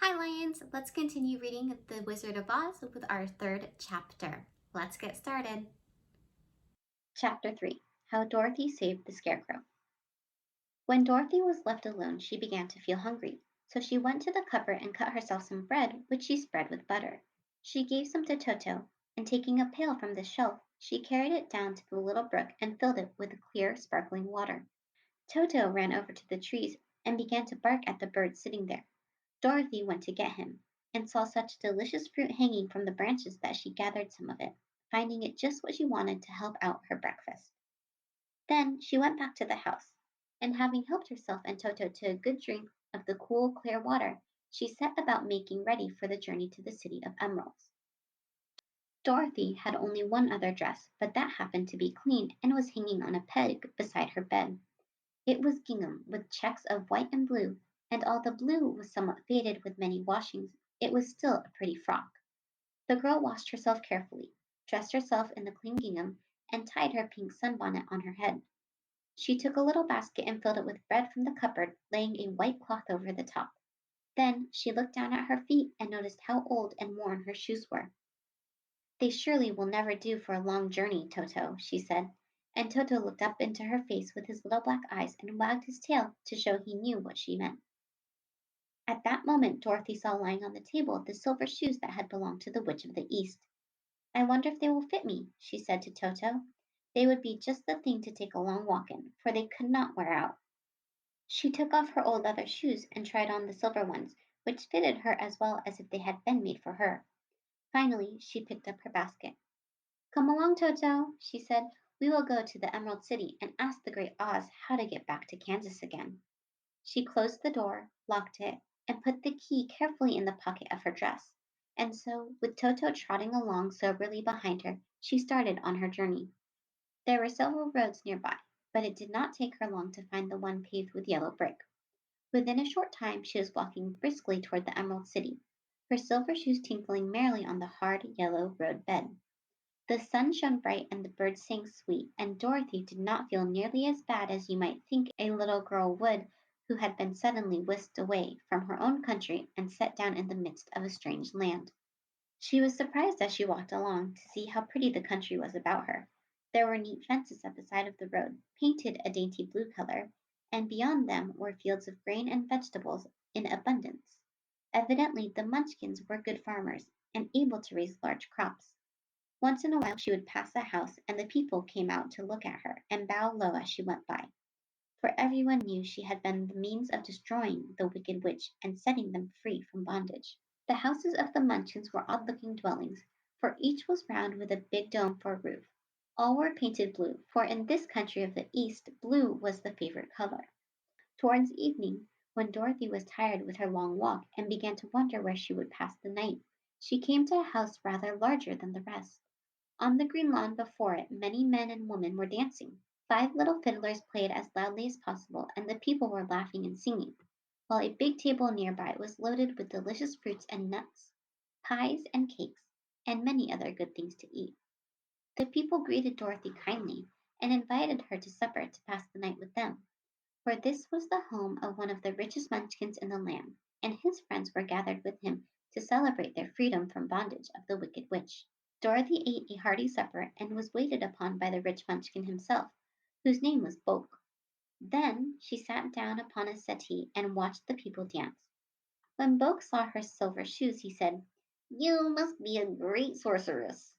Hi, Lions! Let's continue reading The Wizard of Oz with our third chapter. Let's get started. Chapter 3 How Dorothy Saved the Scarecrow. When Dorothy was left alone, she began to feel hungry, so she went to the cupboard and cut herself some bread, which she spread with butter. She gave some to Toto, and taking a pail from the shelf, she carried it down to the little brook and filled it with clear, sparkling water. Toto ran over to the trees and began to bark at the bird sitting there. Dorothy went to get him, and saw such delicious fruit hanging from the branches that she gathered some of it, finding it just what she wanted to help out her breakfast. Then she went back to the house, and having helped herself and Toto to a good drink of the cool, clear water, she set about making ready for the journey to the City of Emeralds. Dorothy had only one other dress, but that happened to be clean and was hanging on a peg beside her bed. It was gingham with checks of white and blue, and although the blue was somewhat faded with many washings, it was still a pretty frock. The girl washed herself carefully, dressed herself in the clean gingham, and tied her pink sunbonnet on her head. She took a little basket and filled it with bread from the cupboard, laying a white cloth over the top. Then she looked down at her feet and noticed how old and worn her shoes were. "They surely will never do for a long journey, Toto," she said, and Toto looked up into her face with his little black eyes and wagged his tail to show he knew what she meant. At that moment Dorothy saw lying on the table the silver shoes that had belonged to the Witch of the East. "I wonder if they will fit me," she said to Toto. "They would be just the thing to take a long walk in, for they could not wear out." She took off her old leather shoes and tried on the silver ones, which fitted her as well as if they had been made for her. Finally she picked up her basket. "Come along, Toto," she said. "We will go to the Emerald City and ask the Great Oz how to get back to Kansas again." She closed the door, locked it, and put the key carefully in the pocket of her dress. And so, with Toto trotting along soberly behind her, she started on her journey. There were several roads nearby, but it did not take her long to find the one paved with yellow brick. Within a short time she was walking briskly toward the Emerald City, her silver shoes tinkling merrily on the hard, yellow road bed. The sun shone bright and the birds sang sweet, and Dorothy did not feel nearly as bad as you might think a little girl would who had been suddenly whisked away from her own country and set down in the midst of a strange land. She was surprised as she walked along to see how pretty the country was about her. There were neat fences at the side of the road, painted a dainty blue color, and beyond them were fields of grain and vegetables in abundance. Evidently the Munchkins were good farmers and able to raise large crops. Once in a while she would pass a house, and the people came out to look at her and bow low as she went by, for everyone knew she had been the means of destroying the wicked witch and setting them free from bondage. The houses of the Munchkins were odd-looking dwellings, for each was round with a big dome for a roof. All were painted blue, for in this country of the East blue was the favorite color. Towards evening, when Dorothy was tired with her long walk and began to wonder where she would pass the night, she came to a house rather larger than the rest. On the green lawn before it many men and women were dancing. 5 little fiddlers played as loudly as possible, and the people were laughing and singing, while a big table nearby was loaded with delicious fruits and nuts, pies and cakes, and many other good things to eat. The people greeted Dorothy kindly, and invited her to supper to pass the night with them, for this was the home of one of the richest Munchkins in the land, and his friends were gathered with him to celebrate their freedom from bondage of the wicked witch. Dorothy ate a hearty supper and was waited upon by the rich Munchkin himself, whose name was Boq. Then she sat down upon a settee and watched the people dance. When Boq saw her silver shoes, he said, "You must be a great sorceress."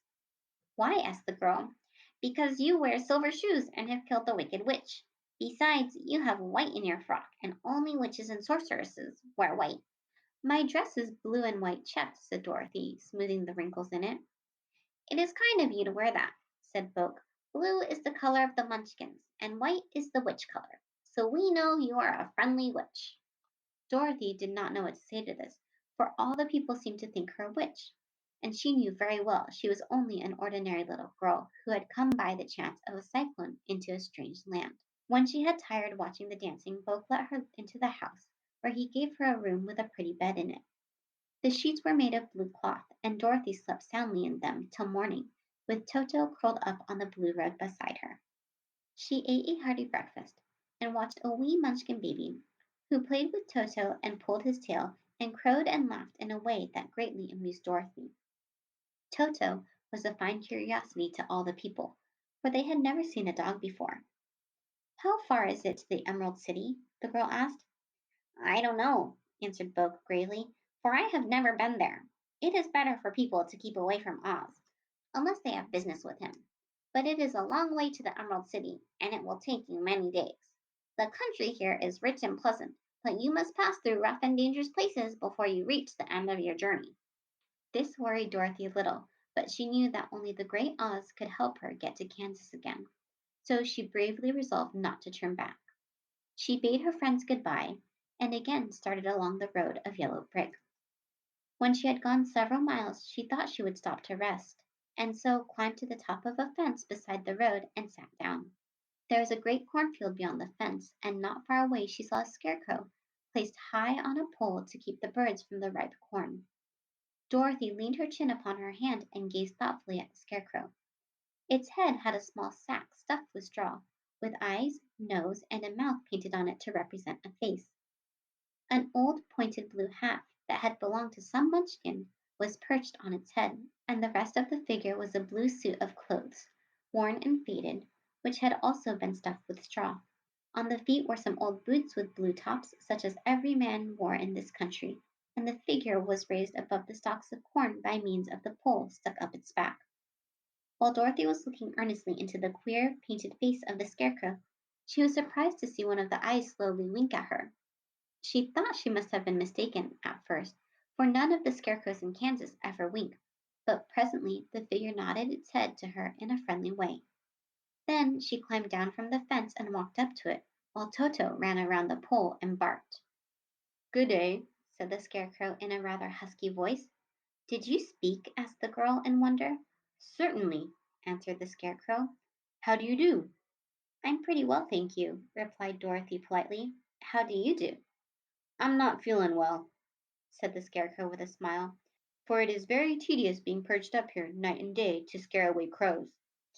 "Why?" asked the girl. "Because you wear silver shoes and have killed the wicked witch. Besides, you have white in your frock, and only witches and sorceresses wear white." "My dress is blue and white checked," said Dorothy, smoothing the wrinkles in it. "It is kind of you to wear that," said Boq. "Blue is the color of the Munchkins, and white is the witch color, so we know you are a friendly witch." Dorothy did not know what to say to this, for all the people seemed to think her a witch, and she knew very well she was only an ordinary little girl who had come by the chance of a cyclone into a strange land. When she had tired watching the dancing, Boq let her into the house, where he gave her a room with a pretty bed in it. The sheets were made of blue cloth, and Dorothy slept soundly in them till morning, with Toto curled up on the blue rug beside her. She ate a hearty breakfast, and watched a wee Munchkin baby, who played with Toto and pulled his tail, and crowed and laughed in a way that greatly amused Dorothy. Toto was a fine curiosity to all the people, for they had never seen a dog before. How far is it to the Emerald City? The girl asked. I don't know, answered Bogue gravely, for I have never been there. It is better for people to keep away from Oz, unless they have business with him. But it is a long way to the Emerald City, and it will take you many days. The country here is rich and pleasant, but you must pass through rough and dangerous places before you reach the end of your journey. This worried Dorothy little, but she knew that only the great Oz could help her get to Kansas again. So she bravely resolved not to turn back. She bade her friends good-bye and again started along the road of yellow brick. When she had gone several miles, she thought she would stop to rest, and so climbed to the top of a fence beside the road and sat down. There was a great cornfield beyond the fence, and not far away she saw a scarecrow placed high on a pole to keep the birds from the ripe corn. Dorothy leaned her chin upon her hand and gazed thoughtfully at the scarecrow. Its head had a small sack stuffed with straw, with eyes, nose, and a mouth painted on it to represent a face. An old pointed blue hat that had belonged to some Munchkin was perched on its head, and the rest of the figure was a blue suit of clothes, worn and faded, which had also been stuffed with straw. On the feet were some old boots with blue tops, such as every man wore in this country, and the figure was raised above the stalks of corn by means of the pole stuck up its back. While Dorothy was looking earnestly into the queer, painted face of the scarecrow, she was surprised to see one of the eyes slowly wink at her. She thought she must have been mistaken at first, for none of the scarecrows in Kansas ever wink, but presently the figure nodded its head to her in a friendly way. Then she climbed down from the fence and walked up to it, while Toto ran around the pole and barked. Good day, said the scarecrow in a rather husky voice. Did you speak? Asked the girl in wonder. Certainly, answered the scarecrow. How do you do? I'm pretty well, thank you, replied Dorothy politely. How do you do? I'm not feeling well, said the scarecrow with a smile, for it is very tedious being perched up here night and day to scare away crows.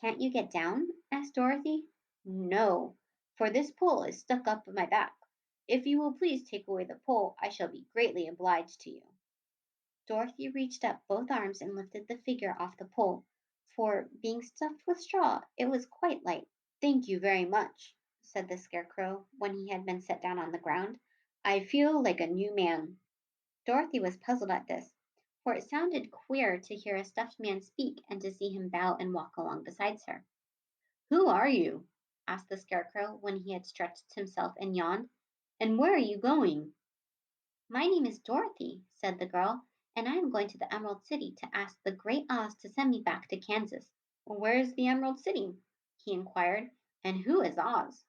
Can't you get down? Asked Dorothy. No, for this pole is stuck up my back. If you will please take away the pole, I shall be greatly obliged to you. Dorothy reached up both arms and lifted the figure off the pole, for, being stuffed with straw, it was quite light. Thank you very much, said the scarecrow when he had been set down on the ground. I feel like a new man. Dorothy was puzzled at this, for it sounded queer to hear a stuffed man speak and to see him bow and walk along beside her. Who are you? Asked the scarecrow when he had stretched himself and yawned. And where are you going? My name is Dorothy, said the girl, and I am going to the Emerald City to ask the Great Oz to send me back to Kansas. Where is the Emerald City? He inquired. And who is Oz?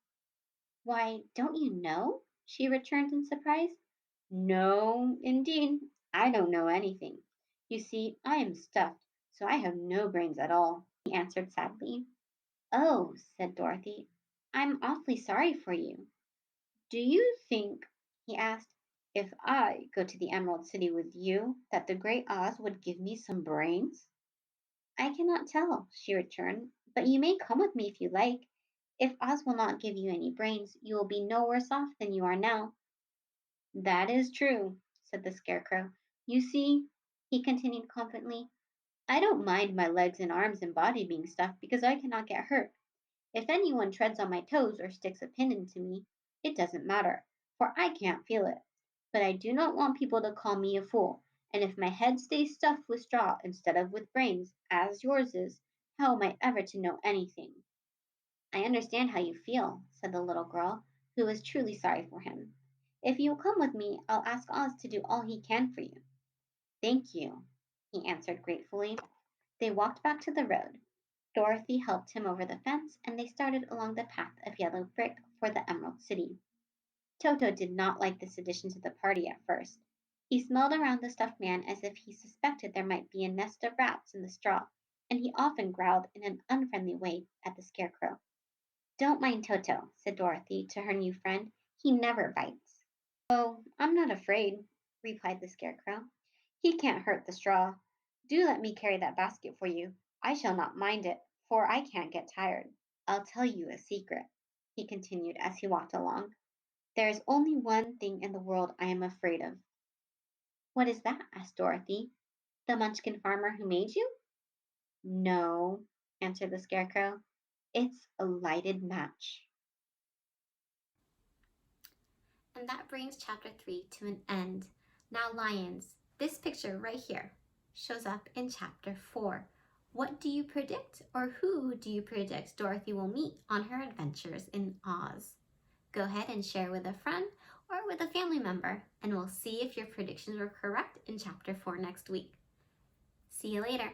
Why, don't you know? She returned in surprise. No, indeed, I don't know anything. You see, I am stuffed, so I have no brains at all, he answered sadly. Oh, said Dorothy, I'm awfully sorry for you. Do you think, he asked, if I go to the Emerald City with you, that the Great Oz would give me some brains? I cannot tell, she returned, but you may come with me if you like. If Oz will not give you any brains, you will be no worse off than you are now. That is true, said the Scarecrow. You see, he continued confidently, I don't mind my legs and arms and body being stuffed because I cannot get hurt. If anyone treads on my toes or sticks a pin into me, it doesn't matter, for I can't feel it. But I do not want people to call me a fool, and if my head stays stuffed with straw instead of with brains, as yours is, how am I ever to know anything? I understand how you feel, said the little girl, who was truly sorry for him. If you will come with me, I'll ask Oz to do all he can for you. Thank you, he answered gratefully. They walked back to the road. Dorothy helped him over the fence, and they started along the path of yellow brick for the Emerald City. Toto did not like this addition to the party at first. He smelled around the stuffed man as if he suspected there might be a nest of rats in the straw, and he often growled in an unfriendly way at the scarecrow. Don't mind Toto, said Dorothy to her new friend. He never bites. Oh, I'm not afraid, replied the scarecrow. He can't hurt the straw. Do let me carry that basket for you. I shall not mind it, for I can't get tired. I'll tell you a secret, he continued as he walked along. There is only one thing in the world I am afraid of. What is that? Asked Dorothy. The Munchkin farmer who made you? No, answered the Scarecrow. It's a lighted match. And that brings chapter 3 to an end. Now, Lions, this picture right here shows up in chapter 4. What do you predict, or who do you predict Dorothy will meet on her adventures in Oz? Go ahead and share with a friend or with a family member, and we'll see if your predictions were correct in chapter 4 next week. See you later.